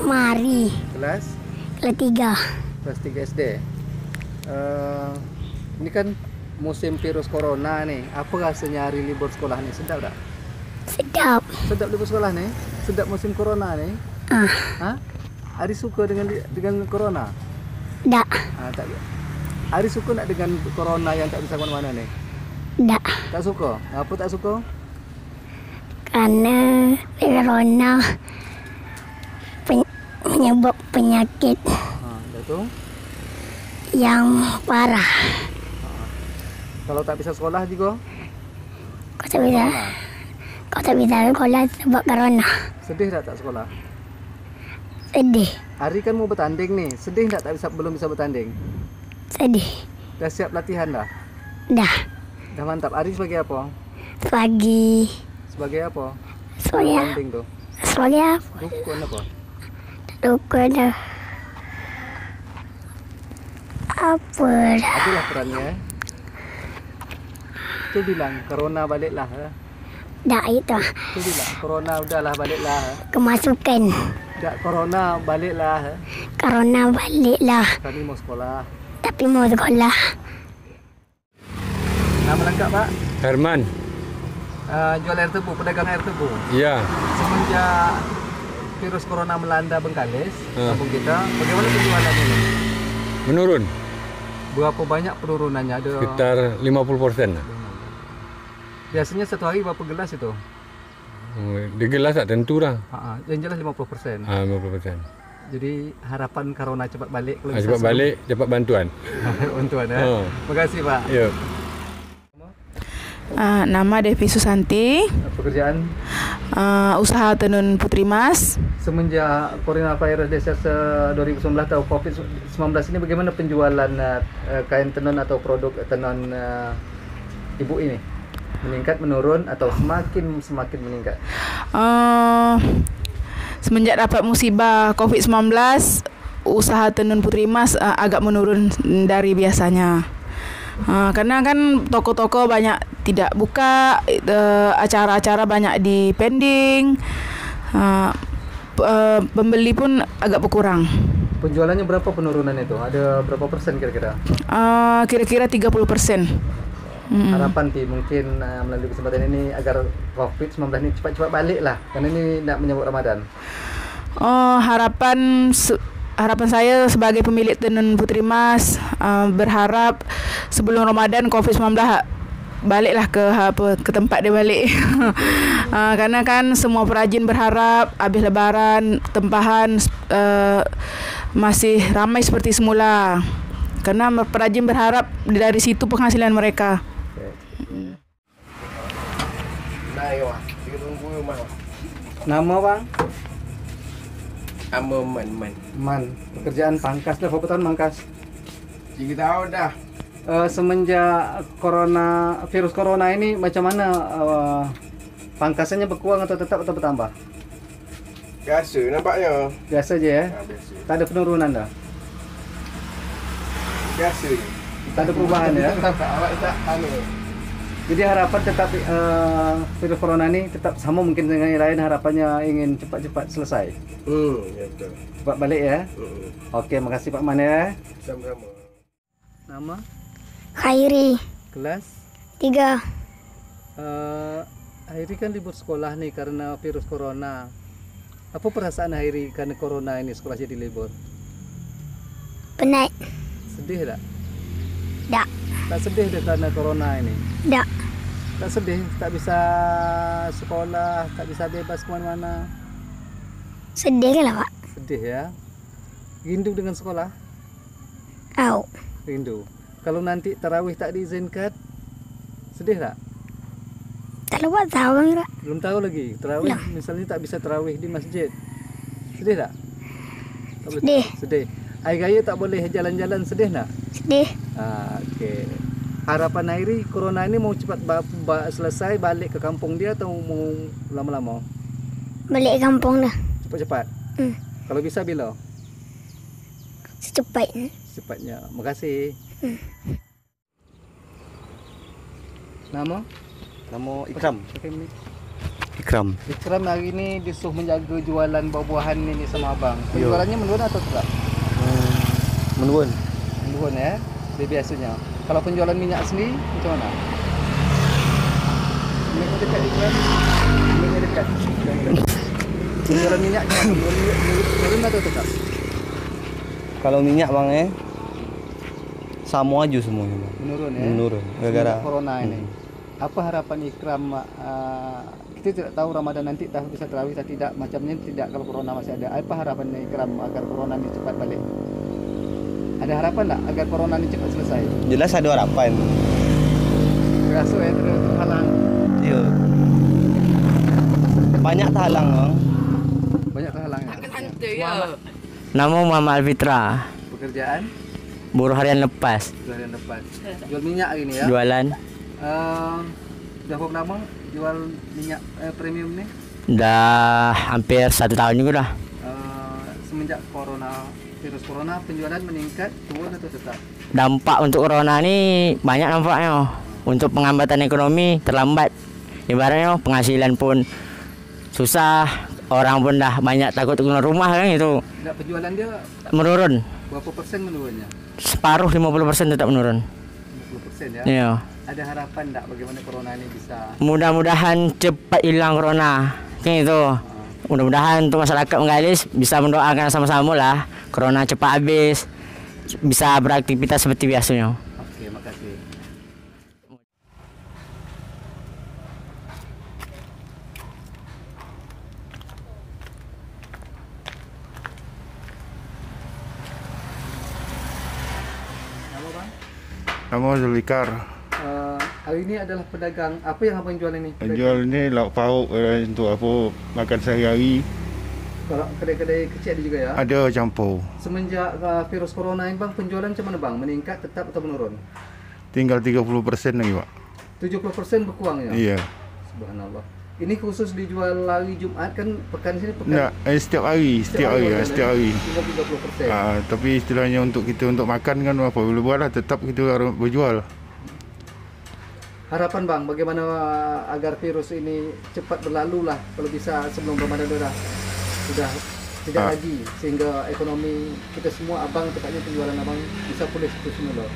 Mari. Kelas? Kelas 3. Kelas 3 SD. Ini kan musim virus corona nih. Apa rasanya hari libur sekolah nih? Sedap tak? Sedap. Sedap libur sekolah nih? Sedap musim corona nih? Hah? Ari suka dengan corona? Tak. Tak. Ari suka nak dengan corona yang tak bisa kemana-mana nih? Tak. Tak suka? Apa tak suka? Karena corona menyebab penyakit Itu? yang parah. Kalau tak bisa sekolah juga? Kau tak bisa sekolah sebab corona. Sedih tak sekolah? Sedih. Ari kan mau bertanding nih. Sedih tak belum bisa bertanding? Sedih. Dah siap latihan dah? Dah. Dah mantap. Ari sebagai apa? Sebagai apa? Sebagai bertanding tuh. Sebagai apa? Dukun apa? Dukun apa dah? Adalah perannya. Tu bilang corona baliklah. Tak itu. Tu bilang corona udahlah baliklah. Kemasukan. Tak, corona baliklah. Corona baliklah. Kami mau sekolah. Tapi mau sekolah. Nama lengkap Pak? Herman. Jual air tebu, pedagang air tebu. Iya. Semenjak virus corona melanda Bengkalis, kampung kita, bagaimana penjualan ini? Menurun. Berapa banyak penurunannya? Ada Sekitar 50%. biasanya satu hari berapa gelas itu? Di gelas tak tentu lah. Yang jelas 50%. 50%. Jadi harapan corona cepat balik. Kalau Cepat balik, cepat bantuan. bantuan ya. Terima kasih Pak. Ya. Nama Devi Susanti. Pekerjaan? Usaha tenun putri mas. Semenjak coronavirus disease 2019 atau COVID-19 ini, bagaimana penjualan kain tenun atau produk tenun ibu ini? Meningkat, menurun, atau semakin meningkat? Semenjak dapat musibah COVID-19, usaha tenun putri mas agak menurun dari biasanya. Karena kan toko-toko banyak tidak buka, acara-acara banyak di pending, pembeli pun agak berkurang. Penjualannya berapa penurunan itu? Ada berapa persen kira-kira? Kira-kira 30%. Harapan mungkin melalui kesempatan ini agar COVID-19 ini cepat-cepat balik lah, karena ini nak menyambut Ramadan. Harapan saya sebagai pemilik tenun putri mas, berharap sebelum Ramadan COVID-19 baliklah ke tempat dia balik. Karena kan semua perajin berharap habis lebaran tempahan masih ramai seperti semula. Karena perajin berharap dari situ penghasilan mereka. Nama Bang? Man. Pekerjaan pangkas dah berapa tahun mangkas? 3 tahun dah. Semenjak virus corona ini macam mana pangkasannya berkurang atau tetap atau bertambah? Biasa nampaknya. Biasa je ya? Biasa. Tak ada penurunan dah? Biasa je. Tak ada perubahan ya? Awak tak anu. Jadi harapan tetap virus corona ini tetap sama mungkin dengan yang lain, harapannya ingin cepat-cepat selesai. Ya betul. Cepat balik ya? Okey, makasih Pak Man ya. Sama-sama. Nama? Khairi. Kelas? 3. Hairi kan libur sekolah nih karena virus corona. Apa perasaan Hairi karena corona ini sekolah jadi libur? Penat. Sedih tak? Tak. Tak sedih deh karena corona ini? Tak. Tak sedih, tak bisa sekolah, tak bisa bebas kemana-mana? Sedih lah Pak. Sedih ya? Rindu dengan sekolah? Au. Rindu. Kalau nanti tarawih tak diizinkan, sedih tak? Tak lupa tahu Bang Ira. Belum tahu lagi. Tarawih misalnya tak bisa tarawih di masjid, sedih tak? Tak boleh Sedih. sedih. Hari raya tak boleh jalan-jalan, sedih tak? Sedih. Okey. Harapan Hairi corona ini mau cepat selesai, balik ke kampung dia atau mau lama-lama? Balik kampung dah. Cepat-cepat. Kalau bisa bila? Secepatnya. Cepatnya. Makasih. Nama? Nama Ikram. Ikram. Ikram hari ini disuruh menjaga jualan buah-buahan ini sama abang. Penjualannya menurun atau tidak? Menurun. Menurun ya, dia biasanya. Kalau penjualan minyak sendiri macam mana? Minyaknya dekat Ikram. Minyaknya dekat. Penjualan minyak menurun atau tetap? Kalau minyak bang sama aja semuanya bang. Menurun ya. Menurun. Gara-gara semenjak corona ini. Apa harapan Ikram? Kita tidak tahu Ramadan nanti bisa terawih atau tidak, macamnya tidak kalau corona masih ada. Apa harapan Ikram agar corona ini cepat balik? Ada harapan tak agar corona ini cepat selesai? Jelas ada harapan. Berasa ya terhalang. Iya. Banyak terhalang bang. Banyak terhalangnya. Nama Muhammad Alfitra, Pekerjaan buruh harian lepas, jualan depan. Jual minyak hari ini ya. jualan Dah berapa lama jual minyak premium ni? dah hampir 1 tahun juga dah. Semenjak virus corona penjualan meningkat, turun atau tetap? Dampak untuk corona ni banyak dampaknya. Untuk penghambatan ekonomi terlambat. Ibaratnya penghasilan pun susah, orang pun dah banyak takut keluar rumah kan itu. Tak, penjualan dia Menurun. berapa persen menurunnya? Separuh 50% tetap menurun. 50% ya. Ya. Ada harapan tak bagaimana corona ini bisa? Mudah-mudahan cepat hilang corona. Kan itu. Mudah-mudahan untuk masyarakat Menggalis bisa mendoakan sama-sama lah corona cepat habis, bisa beraktivitas seperti biasanya. Okey, makasih. Nama bang? Nama Zulfikar. Hari ini adalah pedagang. Apa yang abang jual ini? Jual ni lauk pauk untuk apa makan sehari-hari. Kalau kedai-kedai kecil ada juga ya? Ada campur. Semenjak virus corona ini bang, penjualan macam mana bang? Meningkat tetap atau menurun? Tinggal 30% lagi pak. 70% berkurangnya? Iya. Subhanallah. Ini khusus dijual hari Jumaat kan, pekan sini pekan? Tak, setiap hari. Setiap hari. Tinggal 30%. Tapi istilahnya untuk kita untuk makan kan apa boleh buat lah, tetap kita harus berjual. Harapan bang, bagaimana agar virus ini cepat berlalu lah, kalau bisa sebelum Ramadan sudah tidak lagi, sehingga ekonomi kita semua, abang tepatnya penjualan abang bisa pulih seperti semula.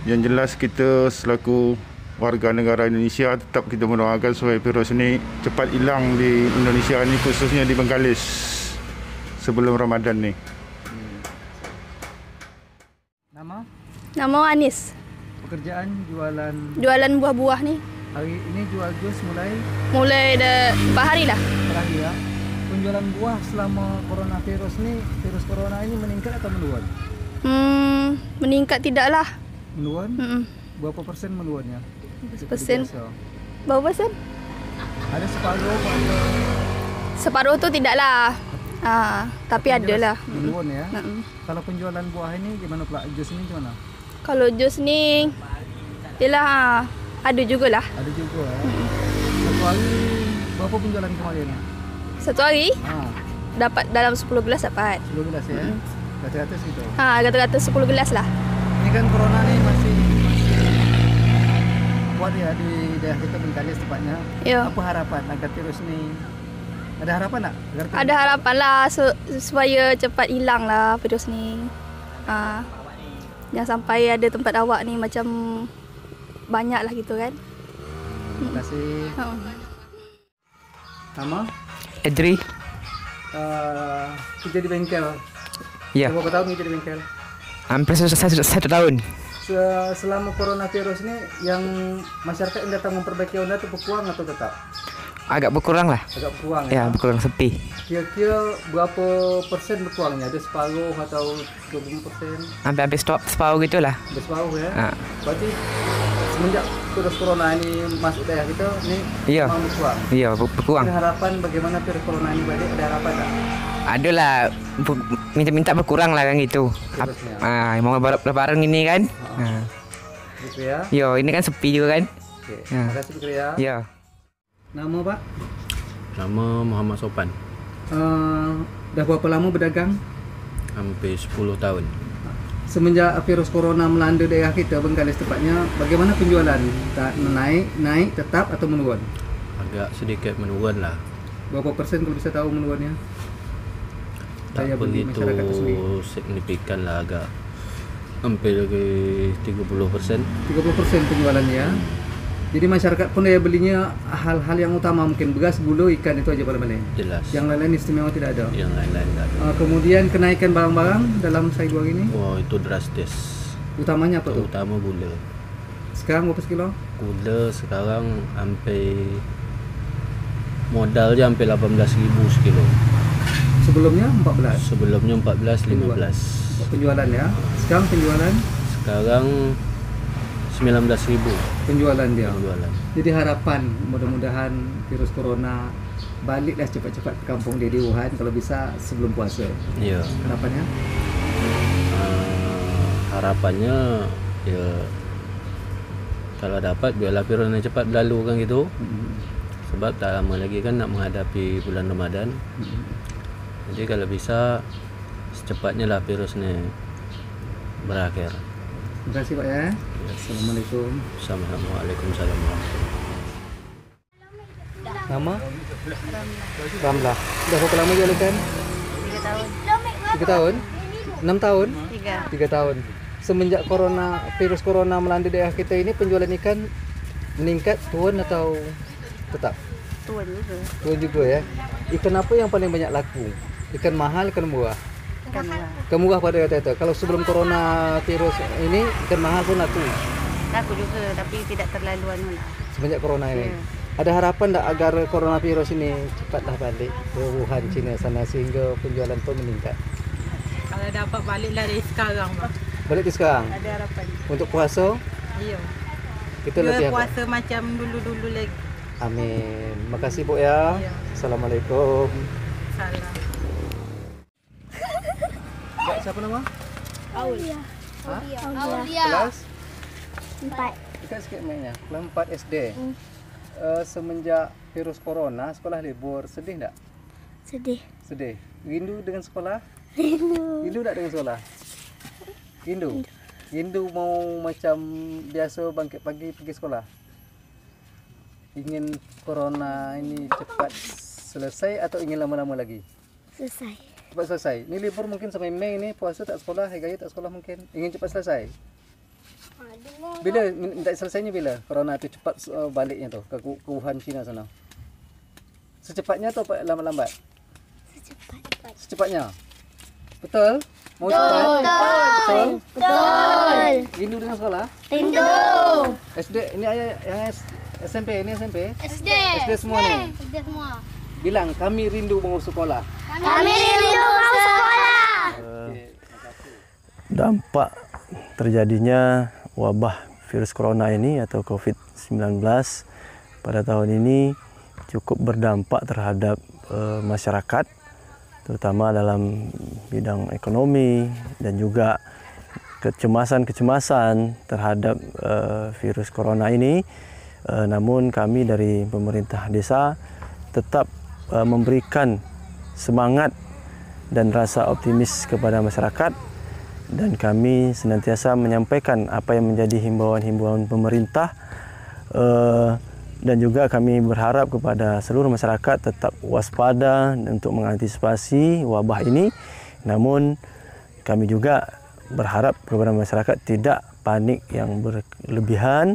Yang jelas kita selaku warga negara Indonesia tetap kita mendoakan supaya virus ini cepat hilang di Indonesia ni, khususnya di Bengkalis sebelum Ramadan ni. Nama? Nama Anis. Pekerjaan jualan. Jualan buah-buah ni. Hari ini jual jus Mulai dah 4 hari lah. terakhir ya. Penjualan buah selama coronavirus ni, virus corona ini meningkat atau menurun? Meningkat tidaklah. Menurun? Berapa persen menurunnya? Persen. Berapa persen? Ada separuh atau Separuh tu tidaklah. Tapi adalah. menurun ya. Kalau penjualan buah ini gimana pula? Jus ini gimana? Kalau jus ni yalah ada jugalah. Ada juga ya. Satu hari berapa penjualan kemarin? Satu hari dapat dalam 10 gelas dapat. 10 gelas ya. Rata-rata segitu. Rata-rata 10 gelas lah. Ini kan corona ni masih kuat ya di daerah kita Bengkalis tepatnya. Ya. Apa harapan agar virus ni, ada harapan tak? Ada harapan lah supaya cepat hilang lah virus ni. Jangan sampai ada tempat awak ni macam banyak lah gitu kan. Terima kasih. Nama? Edri. Kerja di bengkel. Ya. Berapa tahun kerja di bengkel? Hampir 1 tahun. Selama coronavirus ni, yang masyarakat yang datang memperbaiki Honda tu berkurang atau tetap? Agak berkurang lah. Agak berkurang Ya, berkurang sepi. Kira-kira berapa persen berkurangnya? Ada separuh atau 25%? Hampir separuh gitulah. Ada separuh ya? Berarti semenjak virus corona ini masuk daerah kita ni memang berkurang? Iya, berkurang. Ada harapan bagaimana virus corona ini balik? Ada harapan tak? Adalah minta berkurang lah kan gitu. Mau lebaran ini kan. Gitu ya? Yo, ini kan sepi juga kan. Okey. Terima kasih Fikri ya. Ya. Nama Pak? Nama Muhammad Sopan. Dah berapa lama berdagang? Hampir 10 tahun. Semenjak virus corona melanda daerah kita Bengkalis tepatnya, bagaimana penjualan? Naik tetap atau menurun? agak sedikit menurun lah. Berapa persen kalau bisa tahu menurunnya? Tak Daya beli begitu masyarakat itu sendiri. signifikan lah, agak hampir ke 30%. 30% penjualannya. Jadi masyarakat pun daya belinya hal-hal yang utama mungkin beras, gula, ikan itu aja paling-paling. Jelas. Yang lain-lain istimewa tidak ada. Yang lain-lain tak ada. Kemudian kenaikan barang-barang dalam sehari dua ini. Wah, itu drastis. Utamanya apa tuh? Terutama gula. Sekarang berapa sekilo? Gula sekarang hampir modal je hampir 18.000 sekilo. Sebelumnya 14. Sebelumnya 14, 15. Penjualan ya. Sekarang penjualan? Sekarang 19.000 penjualan dia. Penjualan. Jadi harapan mudah-mudahan virus corona baliklah cepat-cepat ke kampung di Wuhan kalau bisa sebelum puasa. Iya. Harapannya? Harapannya ya kalau dapat biarlah virus ini cepat berlalu kan gitu. Sebab tak lama lagi kan nak menghadapi bulan Ramadan. Jadi kalau bisa secepatnya lah virus ini berakhir. Terima kasih Pak ya. Assalamualaikum. Waalaikumsalam. Nama? Ramlah. Sudah berapa lama jualan? 3 tahun. 3 tahun? 6 tahun? 3. 3 tahun. Semenjak virus corona melanda daerah kita ini, penjualan ikan meningkat, turun atau tetap? Turun juga. Turun juga ya. Ikan apa yang paling banyak laku? Ikan mahal, ikan murah? Ikan murah. Ikan murah pada kata-kata. Kalau sebelum corona virus ini, ikan mahal pun laku? Laku juga, tapi tidak terlalu anu lah. Semenjak corona ini? Ya. Ada harapan tak agar coronavirus ini cepatlah balik ke Wuhan, China sana sehingga penjualan pun meningkat? Kalau dapat baliklah dari sekarang, Bang. Balik di sekarang? Ada harapan. Untuk puasa? Iya. Kita lebih puasa macam dulu-dulu lagi. Amin. Makasih Bu ya. Iya. Assalamualaikum. Salam. Siapa nama? Aulia. Aulia. Kelas? 4. Dekat sikit mainnya. Kelas 4 SD. Semenjak virus corona, sekolah libur. Sedih tak? Sedih. Sedih. Rindu dengan sekolah? Rindu. Rindu tak dengan sekolah? Rindu. Rindu mau macam biasa bangkit pagi pergi sekolah? Ingin corona ini cepat selesai atau ingin lama-lama lagi? Selesai. Cepat selesai. Ini libur mungkin sampai Mei ni, puasa tak sekolah, hari raya tak sekolah mungkin. Ingin cepat selesai. Bila minta selesainya bila? Corona tu cepat baliknya tu ke Wuhan, China sana. Secepatnya atau lambat-lambat? Secepatnya. Betul? Mau cepat? Betul. Betul. Rindu dengan sekolah? Rindu. SD ini yang SMP, ini SMP? SD. SD semua ni. SD semua. Bilang kami rindu mau sekolah. Kami rindu mau sekolah. Dampak terjadinya wabah virus corona ini atau COVID-19 pada tahun ini cukup berdampak terhadap masyarakat, terutama dalam bidang ekonomi dan juga kecemasan terhadap virus corona ini. Namun kami dari pemerintah desa tetap memberikan semangat dan rasa optimis kepada masyarakat, dan kami senantiasa menyampaikan apa yang menjadi himbauan-himbauan pemerintah, dan juga kami berharap kepada seluruh masyarakat tetap waspada untuk mengantisipasi wabah ini. Namun kami juga berharap kepada masyarakat tidak panik yang berlebihan,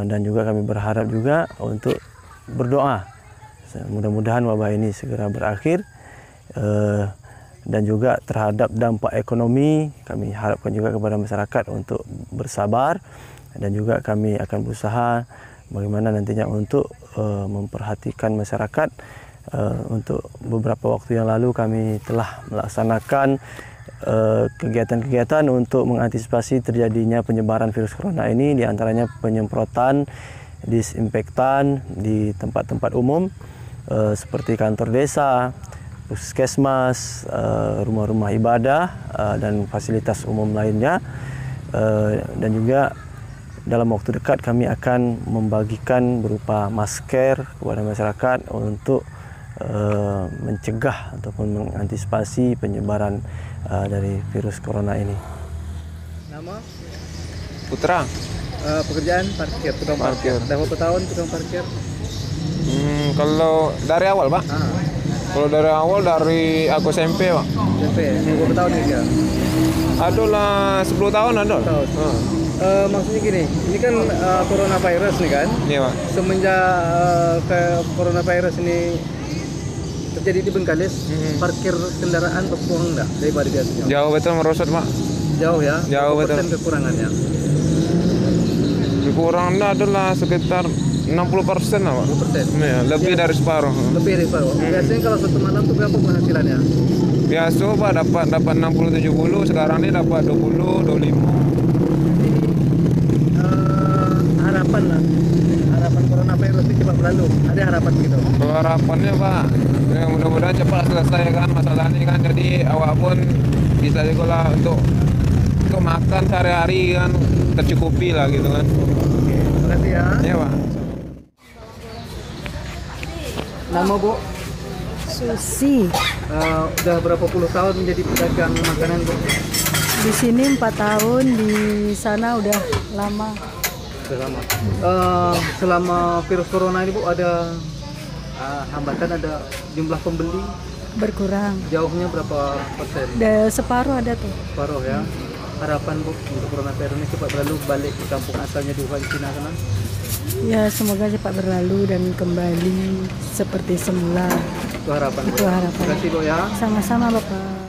dan juga kami berharap juga untuk berdoa mudah-mudahan wabah ini segera berakhir. Dan juga terhadap dampak ekonomi, kami harapkan juga kepada masyarakat untuk bersabar, dan juga kami akan berusaha bagaimana nantinya untuk memperhatikan masyarakat. Untuk beberapa waktu yang lalu kami telah melaksanakan kegiatan-kegiatan untuk mengantisipasi terjadinya penyebaran virus corona ini, di antaranya penyemprotan disinfektan di tempat-tempat umum seperti kantor desa, puskesmas, rumah-rumah ibadah, dan fasilitas umum lainnya. Dan juga dalam waktu dekat kami akan membagikan berupa masker kepada masyarakat untuk mencegah ataupun mengantisipasi penyebaran dari virus corona ini. Nama? Putra. Pekerjaan parkir, tukang parkir. Dah berapa tahun tukang parkir? Kalau dari awal, Pak? Kalau dari awal dari aku SMP, Pak. SMP, berapa tahun ini ya? Adalah 10 tahun ada. Maksudnya gini, ini kan coronavirus nih kan? Iya, Pak. Semenjak ke coronavirus ini terjadi di Bengkalis, parkir kendaraan berkurang enggak daripada biasanya? Jauh betul merosot, Pak. Jauh ya? Jauh betul. Persen kekurangannya? Kekurangannya adalah sekitar 60% lah, Pak. 60%? Ya, lebih dari separuh. Lebih dari separuh? Biasanya kalau satu malam tuh berapa penghasilannya? Biasa, Pak, dapat 60-70, sekarang ini dapat 20-25. Harapan lah, harapan coronavirus ini cepat berlalu. Ada harapan gitu? Harapannya, Pak, ya, mudah-mudahan cepat selesai kan masalah ini kan. Jadi awak pun bisa juga untuk makan sehari-hari kan tercukupi lah gitu kan. Oke, terima kasih ya. Iya, Pak. Nama Bu? Susi. Udah berapa puluh tahun menjadi pedagang makanan, Bu? Di sini 4 tahun, di sana udah lama. Lama. Selama virus corona ini, Bu, ada hambatan, ada jumlah pembeli Berkurang. jauhnya berapa persen? Separuh ada tuh. Separuh ya. Harapan, Bu, untuk coronavirus ini cepat berlalu, balik ke kampung asalnya di Wuhan, Cina sana. Ya semoga cepat berlalu dan kembali seperti semula. Itu harapan, Bu. Itu harapan. Terima kasih, Bu ya. Sama-sama, Bapak.